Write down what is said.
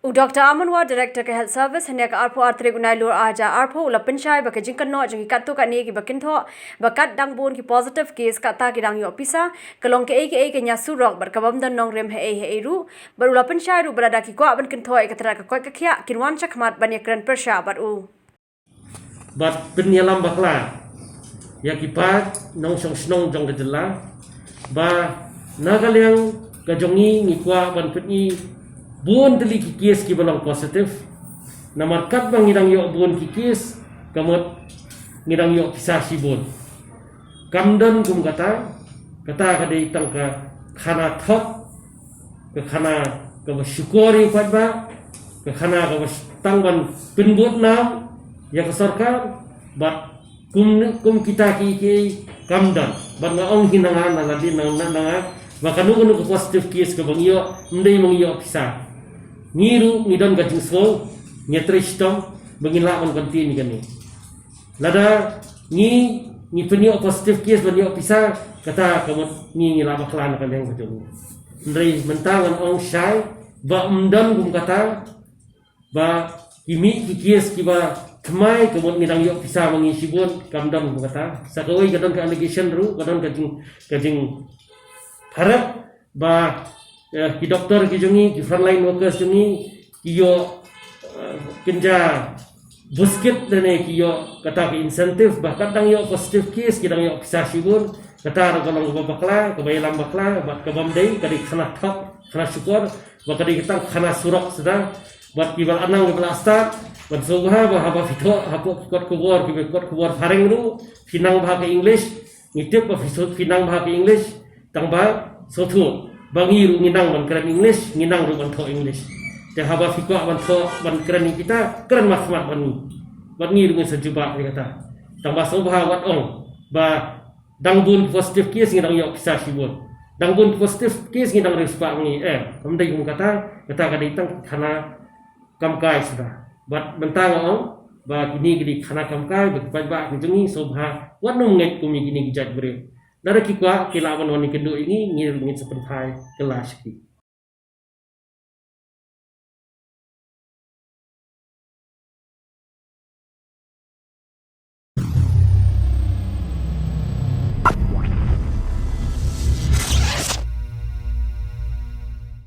Dr. Amanwa, Director ke Health Service, hanya ke arpo artre gunai lur aja arpo ula pensyai baka jingkan no jangi katu kat ni ki bakin tho bakat dang bun ki positive case kata ki dang yo pisa kelong ke nya surok berkabam dan nong rem he ru berula pensyai ru berada ki kwa ban kin tho ke tera ka koi ka khia kin wan chakmat ban yakran persya bat u bat penyalam bakla ya kipat nong song snong jong ke jela ba nagaliang ka jongi ni kwa ban petni bun teli kikis ki balang positif namar kat bang ngidang yok bun kikis kamot ngidang yok kisah si bun kamdan kum kata kada itang ka khana thot ka khana ka syukuri pat ba ka khana ka tangban pinbut nam ya ka sarkar bat kum kita ki kamdan bat nga ong hinangan na ladi nang maka nung ko positive case ka bang yo ndai mang yo kisah ngiru ngidon ka jingso nyetristom bangila on konti ni kani lada ni penyo positive case banyo pisa kata kamot ni ngila baklan kan yang betul ndai mentangan ong syai ba umdan gum kata ba kimi case kiba kemai kamot ngidang yo pisa mangisi bon kamdam gum kata sakoi kadon ka allegation ru kadon kajing harap ba ki doktor ki jongi ki frontline workers jongi ki yo kinja busket dene ki yo kata ki insentif bah kadang yo positive case kidang yo kisah sibun kata kalau ko bakla ko bayalam bakla bat ka bamdei kadi khana thap khana syukur ba kadi kita khana surok sedang bat ki bal anang ki asta bat sobha ba haba fito hapo kot ko bor fareng ru finang bah ke english ngitip ba fisut finang bah ke english tang ba sotu bangi ru nginang ban keren English nginang ru ban tho English te haba fikwa ban tho ban keren kita keren mahmat ban ngi ru sejuba ni kata tambah sobha wat ong ba dangbun positive case ngidang yok kisah sibun dangbun positive case ngidang rispa ngi amdai kum kata kaditang khana kamkai sudah bat bentang ong ba kini khana kamkai ba kini sobha wat nung nget kumi kini gijat bre dari kikwa kilawan wani kedua ini ngir seperti kelas